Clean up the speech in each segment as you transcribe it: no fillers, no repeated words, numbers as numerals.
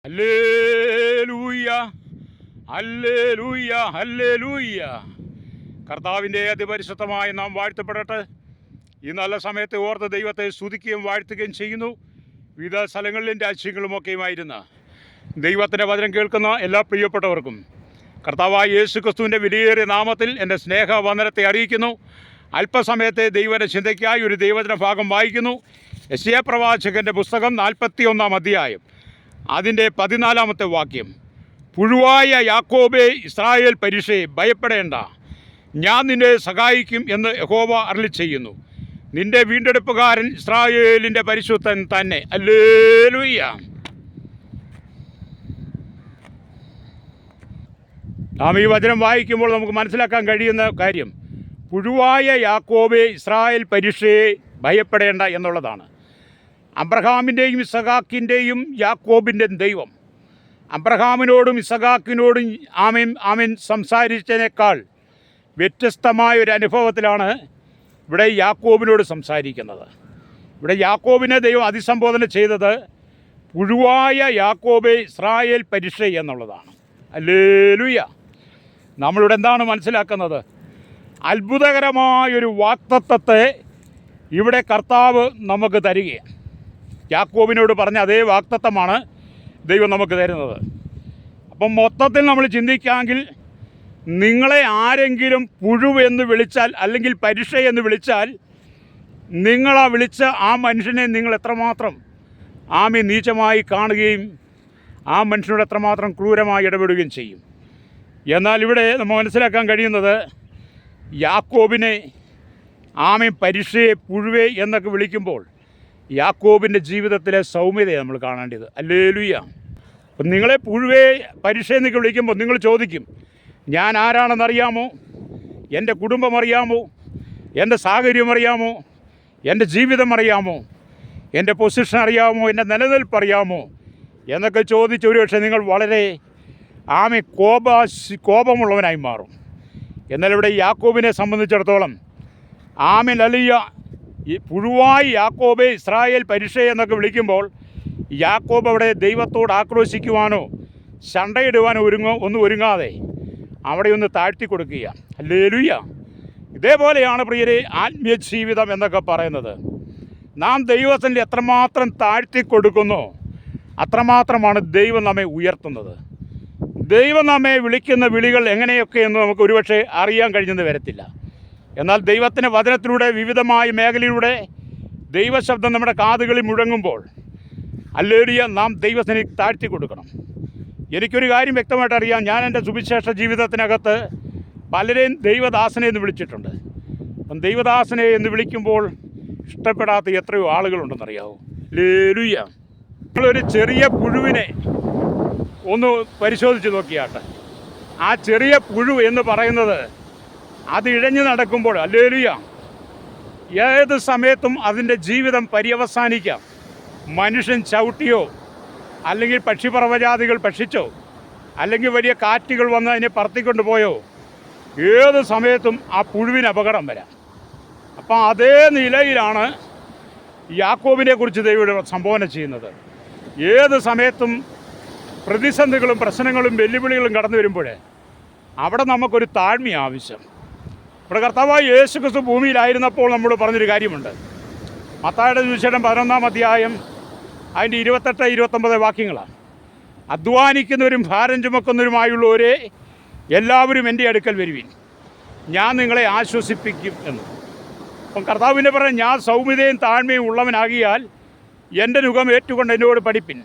Hallelujah, hallelujah, hallelujah. കർത്താവിൻ്റെ അതിപരിശുദ്ധമായി നാം വാഴ്ത്തപ്പെടട്ടെ. ഈ നല്ല സമയത്ത് ഓർത്ത് ദൈവത്തെ സ്തുതിക്കുകയും വാഴ്ത്തുകയും ചെയ്യുന്നു. വിവിധ സ്ഥലങ്ങളിലും രാജ്യങ്ങളുമൊക്കെയുമായിരുന്ന ദൈവത്തിൻ്റെ വചനം കേൾക്കുന്ന എല്ലാ പ്രിയപ്പെട്ടവർക്കും കർത്താവായ യേശു ക്രിസ്തുവിൻ്റെ വിലയേറിയ നാമത്തിൽ എൻ്റെ സ്നേഹവന്ദനത്തെ അറിയിക്കുന്നു. അല്പസമയത്തെ ദൈവൻ്റെ ചിന്തയ്ക്കായി ഒരു ദൈവവചന ഭാഗം വായിക്കുന്നു. യെശയ്യാ പ്രവാചകൻ്റെ പുസ്തകം 41-ാം അധ്യായം അതിൻ്റെ 14-ാമത്തെ വാക്യം. പുഴുവായ യാക്കോബേ, ഇസ്രായേൽ പരിശേ, ഭയപ്പെടേണ്ട, ഞാൻ നിന്നെ സഹായിക്കും എന്ന് യഹോവ അരുളിച്ചെയ്യുന്നു. നിന്റെ വീണ്ടെടുപ്പുകാരൻ ഇസ്രായേലിൻ്റെ പരിശുദ്ധൻ തന്നെ. ഹല്ലേലൂയ. നാം ഈ വചനം വായിക്കുമ്പോൾ നമുക്ക് മനസ്സിലാക്കാൻ കഴിയുന്ന കാര്യം, പുഴുവായ യാക്കോബേ, ഇസ്രായേൽ പരിശേ, ഭയപ്പെടേണ്ട എന്നുള്ളതാണ്. അബ്രഹാമിൻ്റെയും ഇസഹാക്കിൻ്റെയും യാക്കോബിൻ്റെയും ദൈവം അബ്രഹാമിനോടും ഇസഹാക്കിനോടും ആമേൻ സംസാരിച്ചതിനേക്കാൾ വ്യത്യസ്തമായൊരു അനുഭവത്തിലാണ് ഇവിടെ യാക്കോബിനോട് സംസാരിക്കുന്നത്. ഇവിടെ യാക്കോബിനെ ദൈവം അഭിസംബോധന ചെയ്തത് പുഴുവായ യാക്കോബേ, ഇസ്രായേൽ പരിശേ എന്നുള്ളതാണ്. ഹല്ലേലൂയ. നമ്മളിവിടെ എന്താണ് മനസ്സിലാക്കുന്നത്? അത്ഭുതകരമായൊരു വാഗ്ദത്തത്തെ ഇവിടെ കർത്താവ് നമുക്ക് തരികയാണ്. യാക്കോബിനോട് പറഞ്ഞ അതേ വാഗ്ദത്തമാണ് ദൈവം നമുക്ക് തരുന്നത്. അപ്പം മൊത്തത്തിൽ നമ്മൾ ചിന്തിക്കാമെങ്കിൽ, നിങ്ങളെ ആരെങ്കിലും പുഴു എന്ന് വിളിച്ചാൽ അല്ലെങ്കിൽ പരിശ എന്ന് വിളിച്ചാൽ, നിങ്ങളാ വിളിച്ച ആ മനുഷ്യനെ നിങ്ങൾ എത്രമാത്രം നീചമായി കാണുകയും ആ മനുഷ്യനോട് എത്രമാത്രം ക്രൂരമായി ഇടപെടുകയും ചെയ്യും. എന്നാൽ ഇവിടെ നമ്മൾ മനസ്സിലാക്കാൻ കഴിയുന്നത്, യാക്കോബിനെ പരിശയെ, പുഴുവേ എന്നൊക്കെ വിളിക്കുമ്പോൾ യാക്കോബിൻ്റെ ജീവിതത്തിലെ സൗമ്യതയെ നമ്മൾ കാണേണ്ടത്. ഹല്ലേലൂയ. അപ്പം നിങ്ങളെ പുഴുവേ, പരിശ എന്നൊക്കെ വിളിക്കുമ്പോൾ നിങ്ങൾ ചോദിക്കും, ഞാൻ ആരാണെന്നറിയാമോ? എൻ്റെ കുടുംബം അറിയാമോ? എൻ്റെ സാഹചര്യം അറിയാമോ? എൻ്റെ ജീവിതം അറിയാമോ? എൻ്റെ പൊസിഷൻ അറിയാമോ? എൻ്റെ നിലനിൽപ്പ് അറിയാമോ എന്നൊക്കെ ചോദിച്ച് ഒരുപക്ഷെ നിങ്ങൾ വളരെ കോപമുള്ളവനായി മാറും. എന്നാൽ ഇവിടെ യാക്കോബിനെ സംബന്ധിച്ചിടത്തോളം അലിയ, ഈ പുഴുവായി യാക്കോബേ, ഇസ്രായേൽ പരിശേ എന്നൊക്കെ വിളിക്കുമ്പോൾ യാക്കോബ് അവിടെ ദൈവത്തോട് ആക്രോശിക്കുവാനോ ശണ്ടയിടുവാനോ ഒന്നും ഒരുങ്ങാതെ അവിടെ ഒന്ന് താഴ്ത്തി കൊടുക്കുക. ഹല്ലേലൂയ. ഇതേപോലെയാണ് പ്രിയരെ ആത്മീയ ജീവിതം എന്നൊക്കെ പറയുന്നത്. നാം ദൈവത്തിൽ എത്രമാത്രം താഴ്ത്തി കൊടുക്കുന്നോ അത്രമാത്രമാണ് ദൈവം നമ്മെ ഉയർത്തുന്നത്. ദൈവം നമ്മെ വിളിക്കുന്ന വിളികൾ എങ്ങനെയൊക്കെയെന്ന് നമുക്ക് ഒരുപക്ഷെ അറിയാൻ കഴിഞ്ഞെന്ന് വരത്തില്ല. എന്നാൽ ദൈവത്തിൻ്റെ വചനത്തിലൂടെ വിവിധമായ മേഖലയിലൂടെ ദൈവശബ്ദം നമ്മുടെ കാതുകളിൽ മുഴങ്ങുമ്പോൾ ഹല്ലേലൂയ, നാം ദൈവത്തിന് താഴ്ത്തി കൊടുക്കണം. എനിക്കൊരു കാര്യം വ്യക്തമായിട്ട് അറിയാം. ഞാൻ എൻ്റെ സുവിശേഷ ജീവിതത്തിനകത്ത് പലരെയും ദൈവദാസനെ എന്ന് വിളിച്ചിട്ടുണ്ട്. അപ്പം ദൈവദാസനെ എന്ന് വിളിക്കുമ്പോൾ ഇഷ്ടപ്പെടാത്ത എത്രയോ ആളുകളുണ്ടെന്നറിയാവോ? ഹല്ലേലൂയ. നമ്മളൊരു ചെറിയ പുഴുവിനെ ഒന്ന് പരിശോധിച്ച് നോക്കിയാട്ടെ. ആ ചെറിയ പുഴു എന്ന് പറയുന്നത് അത് ഇഴഞ്ഞു നടക്കുമ്പോൾ, ഹല്ലേലൂയ, ഏത് സമയത്തും അതിൻ്റെ ജീവിതം പര്യവസാനിക്കാം. മനുഷ്യൻ ചവിട്ടിയോ അല്ലെങ്കിൽ പക്ഷിപർവ്വജാതികൾ ഭക്ഷിച്ചോ അല്ലെങ്കിൽ വലിയ കാറ്റുകൾ വന്ന് അതിനെ പറത്തിക്കൊണ്ട് പോയോ ഏത് സമയത്തും ആ പുഴുവിന് അപകടം വരാം. അപ്പം അതേ നിലയിലാണ് യാക്കോബിനെ കുറിച്ച് ദൈവം സംബോധന ചെയ്യുന്നത്. ഏത് സമയത്തും പ്രതിസന്ധികളും പ്രശ്നങ്ങളും വെല്ലുവിളികളും കടന്നു വരുമ്പോൾ അവിടെ നമുക്കൊരു താഴ്മ ആവശ്യം. ഇവിടെ കർത്താവായ യേശു ക്രിസ്തു ഭൂമിയിലായിരുന്നപ്പോൾ നമ്മളോട് പറഞ്ഞൊരു കാര്യമുണ്ട്. മത്തായിയുടെ സുവിശേഷം 11-ാം അധ്യായം അതിൻ്റെ 28-29 വാക്യങ്ങളാണ്. അധ്വാനിക്കുന്നവരും ഭാരം ചുമക്കുന്നവരുമായുള്ളവരെ എല്ലാവരും എൻ്റെ അടുക്കൽ വരുവിൻ, ഞാൻ നിങ്ങളെ ആശ്വസിപ്പിക്കും എന്ന്. അപ്പം കർത്താവിനെ പറഞ്ഞാൽ, ഞാൻ സൗമ്യതയും താഴ്മയും ഉള്ളവനാകിയാൽ എൻ്റെ നുകം ഏറ്റുകൊണ്ട് എന്നോട് പഠിപ്പിൻ.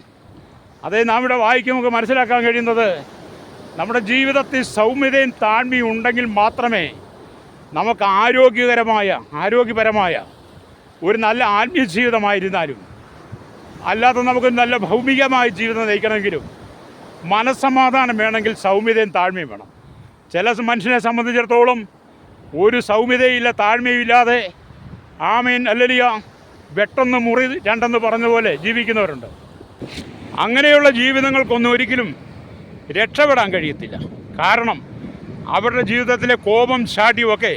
അതേ നാം ഇവിടെ വായിക്കുമ്പോൾ നമുക്ക് മനസ്സിലാക്കാൻ കഴിയുന്നത്, നമ്മുടെ ജീവിതത്തിൽ സൗമ്യതയും താഴ്മയും ഉണ്ടെങ്കിൽ മാത്രമേ നമുക്ക് ആരോഗ്യപരമായ ഒരു നല്ല ആത്മീയ ജീവിതമായിരുന്നാലും, അല്ലാതെ നമുക്ക് നല്ല ഭൗമികമായ ജീവിതം നയിക്കണമെങ്കിലും മനസ്സമാധാനം വേണമെങ്കിൽ സൗമ്യതയും താഴ്മയും വേണം. ചില മനുഷ്യനെ സംബന്ധിച്ചിടത്തോളം ഒരു സൗമ്യതയില്ല, താഴ്മയില്ലാതെ ഹല്ലേലൂയ, വെട്ടൊന്ന് മുറി രണ്ടെന്ന് പറഞ്ഞ പോലെ ജീവിക്കുന്നവരുണ്ട്. അങ്ങനെയുള്ള ജീവിതങ്ങൾക്കൊന്നും ഒരിക്കലും രക്ഷപ്പെടാൻ കഴിയത്തില്ല. കാരണം അവരുടെ ജീവിതത്തിലെ കോപം ശാഠ്യമൊക്കെ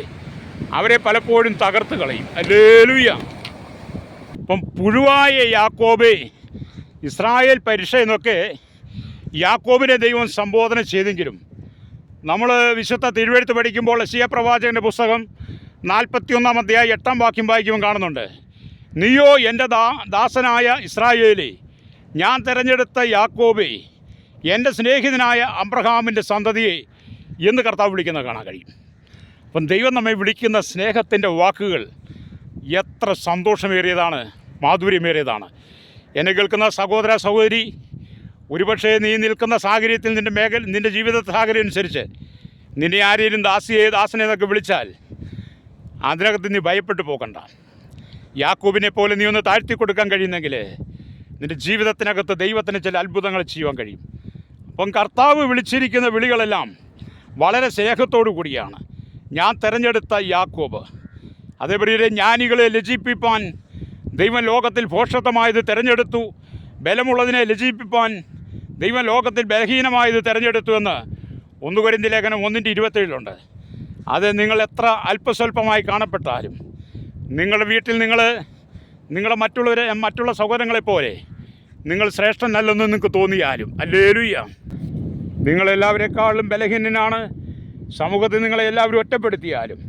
അവരെ പലപ്പോഴും തകർത്ത് കളയും. ഹല്ലേലൂയ. അപ്പം പുഴുവായ യാക്കോബേ, ഇസ്രായേൽ പരിശ എന്നൊക്കെ യാക്കോബിനെ ദൈവം സംബോധന ചെയ്തെങ്കിലും നമ്മൾ വിശുദ്ധ തിരുവെഴുത്ത് പഠിക്കുമ്പോൾ യെശയ്യാ പ്രവാചകൻ്റെ പുസ്തകം 41 അധ്യായം 8 വാക്യം വായിക്കുമ്പോൾ കാണുന്നുണ്ട്, നീയോ എൻ്റെ ദാസനായ ഇസ്രായേലേ, ഞാൻ തിരഞ്ഞെടുത്ത യാക്കോബേ, എൻ്റെ സ്നേഹിതനായ അബ്രഹാമിൻ്റെ സന്തതിയെ എന്ന് കർത്താവ് വിളിക്കുന്നത് കാണാൻ കഴിയും. അപ്പം ദൈവം നമ്മെ വിളിക്കുന്ന സ്നേഹത്തിൻ്റെ വാക്കുകൾ എത്ര സന്തോഷമേറിയതാണ്, മാധുര്യമേറിയതാണ്. എന്നെ കേൾക്കുന്ന സഹോദര സഹോദരി, ഒരുപക്ഷേ നീ നിൽക്കുന്ന സാഹചര്യത്തിൽ നിൻ്റെ ജീവിത സാഹചര്യം അനുസരിച്ച് നിന്നെ ആരെയും ദാസനെ എന്നൊക്കെ വിളിച്ചാൽ അതിനകത്ത് നീ ഭയപ്പെട്ടു പോകണ്ട. യാക്കോബിനെ പോലെ നീ ഒന്ന് താഴ്ത്തി കൊടുക്കാൻ കഴിയുന്നെങ്കിൽ നിൻ്റെ ജീവിതത്തിനകത്ത് ദൈവത്തിന് ചില അത്ഭുതങ്ങൾ ചെയ്യുവാൻ കഴിയും. അപ്പം കർത്താവ് വിളിച്ചിരിക്കുന്ന വിളികളെല്ലാം വളരെ സ്നേഹത്തോടു കൂടിയാണ്. ഞാൻ തിരഞ്ഞെടുത്ത യാക്കോബ്. അതേപോലെ ജ്ഞാനികളെ ലജ്ജിപ്പിപ്പാൻ ദൈവം ലോകത്തിൽ ഭോഷത്വമായത് തിരഞ്ഞെടുത്തു, ബലമുള്ളതിനെ ലജ്ജിപ്പിപ്പാൻ ദൈവം ലോകത്തിൽ ബലഹീനമായത് തിരഞ്ഞെടുത്തു എന്ന് 1 കൊരിന്ത്യർ ലേഖനം 1:27 അത് നിങ്ങൾ എത്ര അല്പസ്വല്പമായി കാണപ്പെട്ടാലും, നിങ്ങളുടെ വീട്ടിൽ നിങ്ങളുടെ മറ്റുള്ള സഹോദരങ്ങളെപ്പോലെ നിങ്ങൾ ശ്രേഷ്ഠനല്ലെന്ന് നിങ്ങൾക്ക് തോന്നിയാലും, ഹല്ലേലൂയ, നിങ്ങളെല്ലാവരെക്കാളും ബലഹീനനാണ്, സമൂഹത്തിൽ നിങ്ങളെ എല്ലാവരും ഒറ്റപ്പെടുത്തിയാലും,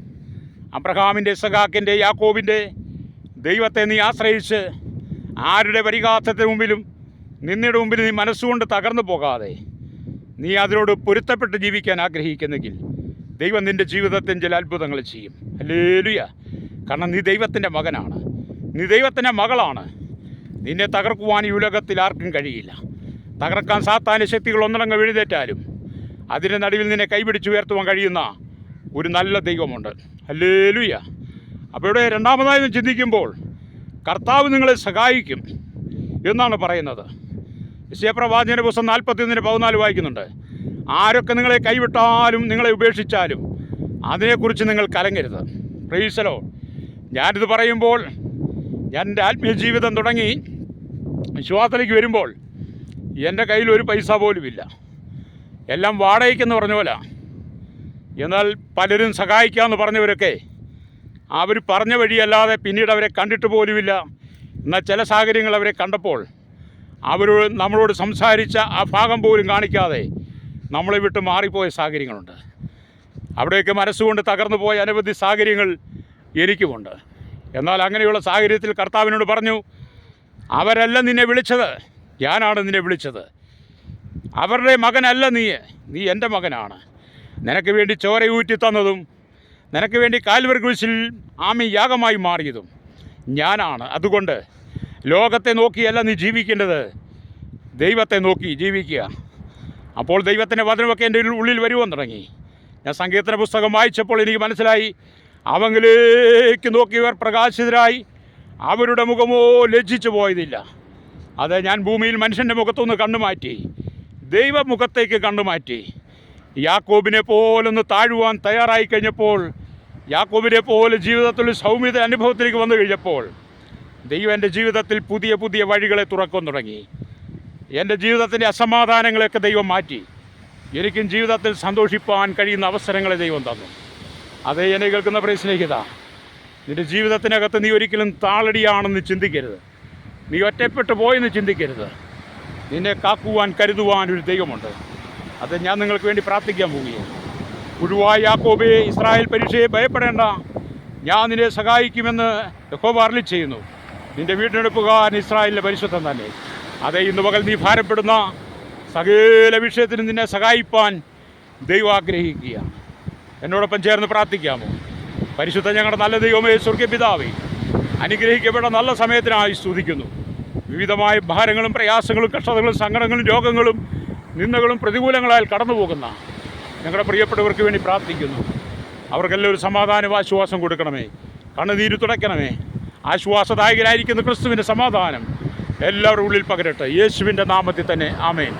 അബ്രഹാമിൻ്റെ, ഇസഹാക്കിൻ്റെ, യാക്കോബിൻ്റെ ദൈവത്തെ നീ ആശ്രയിച്ച് ആരുടെ പരിഹാസത്തിന് മുമ്പിലും നിന്നയുടെ മുമ്പിൽ നീ മനസ്സുകൊണ്ട് തകർന്നു പോകാതെ നീ അതിനോട് പൊരുത്തപ്പെട്ട് ജീവിക്കാൻ ആഗ്രഹിക്കുന്നെങ്കിൽ ദൈവം നിൻ്റെ ജീവിതത്തിൽ ചില അത്ഭുതങ്ങൾ ചെയ്യും. ഹല്ലേലൂയ. കാരണം നീ ദൈവത്തിൻ്റെ മകനാണ്, നീ ദൈവത്തിൻ്റെ മകളാണ്. നിന്നെ തകർക്കുവാൻ ഈ ഉലകത്തിൽ ആർക്കും കഴിയില്ല. തകർക്കാൻ സാത്താൻ്റെ ശക്തികൾ ഒന്നടങ്കം എഴുന്നേറ്റാലും അതിൻ്റെ നടുവിൽ നിന്നെ കൈപിടിച്ച് ഉയർത്തുവാൻ കഴിയുന്ന ഒരു നല്ല ദൈവമുണ്ട്. ഹല്ലേലൂയ. അപ്പോൾ ഇവിടെ രണ്ടാമതായി ചിന്തിക്കുമ്പോൾ കർത്താവ് നിങ്ങളെ സഹായിക്കും എന്നാണ് പറയുന്നത്. യെശയ്യാ പ്രവാചകൻ്റെ പുസ്തകം 41:14 വായിക്കുന്നുണ്ട്, ആരൊക്കെ നിങ്ങളെ കൈവിട്ടാലും നിങ്ങളെ ഉപേക്ഷിച്ചാലും അതിനെക്കുറിച്ച് നിങ്ങൾ കലങ്ങരുത്. Praise the Lord. ഞാനിത് പറയുമ്പോൾ ഞാൻ എൻ്റെ ആത്മീയ ജീവിതം തുടങ്ങി വിശ്വാസത്തിലേക്ക് വരുമ്പോൾ എൻ്റെ കയ്യിൽ ഒരു പൈസ പോലുമില്ല, എല്ലാം വാടകയ്ക്കെന്ന് പറഞ്ഞ പോലെ. എന്നാൽ പലരും സഹായിക്കാമെന്ന് പറഞ്ഞവരൊക്കെ അവർ പറഞ്ഞ വഴിയല്ലാതെ പിന്നീട് അവരെ കണ്ടിട്ട് പോലുമില്ല. എന്നാൽ ചില സാഹചര്യങ്ങൾ അവരെ കണ്ടപ്പോൾ നമ്മളോട് സംസാരിച്ച ആ ഭാഗം പോലും കാണിക്കാതെ നമ്മളെ വിട്ട് മാറിപ്പോയ സാഹചര്യങ്ങളുണ്ട്. അവിടെയൊക്കെ മനസ്സുകൊണ്ട് തകർന്നു പോയ അനവധി സാഹചര്യങ്ങൾ എനിക്കുമുണ്ട്. എന്നാൽ അങ്ങനെയുള്ള സാഹചര്യത്തിൽ കർത്താവിനോട് പറഞ്ഞു, അവരല്ല നിന്നെ വിളിച്ചത്, ഞാനാണ് നിന്നെ വിളിച്ചത്. അവരുടെ മകനല്ല നീ എൻ്റെ മകനാണ്. നിനക്ക് വേണ്ടി ചോരയൂറ്റി തന്നതും നിനക്ക് വേണ്ടി കാൽവരി ക്രൂശിൽ യാഗമായി മാറിയതും ഞാനാണ്. അതുകൊണ്ട് ലോകത്തെ നോക്കിയല്ല നീ ജീവിക്കേണ്ടത്, ദൈവത്തെ നോക്കി ജീവിക്കുക. അപ്പോൾ ദൈവത്തിൻ്റെ വചനമൊക്കെ എൻ്റെ ഉള്ളിൽ വരുവാൻ തുടങ്ങി. ഞാൻ സങ്കീർത്തന പുസ്തകം വായിച്ചപ്പോൾ എനിക്ക് മനസ്സിലായി, അവങ്കിലേക്ക് നോക്കിയവർ പ്രകാശിതരായി, അവരുടെ മുഖമോ ലജ്ജിച്ചു പോയതില്ല. അത് ഞാൻ ഭൂമിയിൽ മനുഷ്യൻ്റെ മുഖത്തുനിന്ന് കണ്ണുമാറ്റി ദൈവമുഖത്തേക്ക് കണ്ണുമാറ്റി യാക്കോബിനെ പോലൊന്ന് താഴുവാൻ തയ്യാറായി കഴിഞ്ഞപ്പോൾ, യാക്കോബിനെ പോലെ ജീവിതത്തിൽ സൗമ്യത അനുഭവത്തിലേക്ക് വന്നു കഴിഞ്ഞപ്പോൾ ദൈവം എൻ്റെ ജീവിതത്തിൽ പുതിയ പുതിയ വഴികളെ തുറക്കാൻ തുടങ്ങി. എൻ്റെ ജീവിതത്തിൻ്റെ അസമാധാനങ്ങളെയൊക്കെ ദൈവം മാറ്റി. എനിക്കും ജീവിതത്തിൽ സന്തോഷിപ്പാൻ കഴിയുന്ന അവസരങ്ങളെ ദൈവം തന്നു. അതേ എന്നെ കേൾക്കുന്ന പ്രിയ സ്നേഹിതാ, നിൻ്റെ ജീവിതത്തിനകത്ത് നീ ഒരിക്കലും താളടിയാണെന്ന് ചിന്തിക്കരുത്, നീ ഒറ്റപ്പെട്ടു പോയെന്ന് ചിന്തിക്കരുത്. നിന്നെ കാക്കുവാൻ കരുതുവാൻ ഒരു ദൈവമുണ്ട്. അത് ഞാൻ നിങ്ങൾക്ക് വേണ്ടി പ്രാർത്ഥിക്കാൻ പോവുകയാണ്. പുഴുവായ യാക്കോബേ, ഇസ്രായേൽ പരീക്ഷയെ ഭയപ്പെടേണ്ട, ഞാൻ നിന്നെ സഹായിക്കുമെന്ന് യഹോവ അരുളി ചെയ്യുന്നു. നിൻ്റെ വീണ്ടെടുപ്പുകാരൻ ഇസ്രായേലിൻ്റെ പരിശുദ്ധൻ തന്നെ. അതേ ഇന്ന് പകൽ നീ ഭാരപ്പെടുന്ന സകല വിഷയത്തിനും നിന്നെ സഹായിപ്പാൻ ദൈവം ആഗ്രഹിക്കുക. എന്നോടൊപ്പം ചേർന്ന് പ്രാർത്ഥിക്കാമോ? പരിശുദ്ധ ഞങ്ങളുടെ നല്ല ദൈവമേ, സ്വർഗ്ഗപിതാവേ, അനുഗ്രഹിക്കപ്പെട്ട നല്ല സമയത്തിനായി സ്തുതിക്കുന്നു. വിവിധമായ ഭാരങ്ങളും പ്രയാസങ്ങളും കഷ്ടതകളും സങ്കടങ്ങളും രോഗങ്ങളും നിന്ദകളും പ്രതികൂലങ്ങളാൽ കടന്നു പോകുന്ന ഞങ്ങളുടെ പ്രിയപ്പെട്ടവർക്ക് വേണ്ടി പ്രാർത്ഥിക്കുന്നു. അവർക്കെല്ലാം ഒരു സമാധാനവും ആശ്വാസം കൊടുക്കണമേ, കണ്ണുനീര് തുടയ്ക്കണമേ. ആശ്വാസദായകനായിരിക്കുന്ന ക്രിസ്തുവിൻ്റെ സമാധാനം എല്ലാവരുടെ ഉള്ളിൽ പകരട്ടെ. യേശുവിൻ്റെ നാമത്തിൽ തന്നെ ആമേൻ.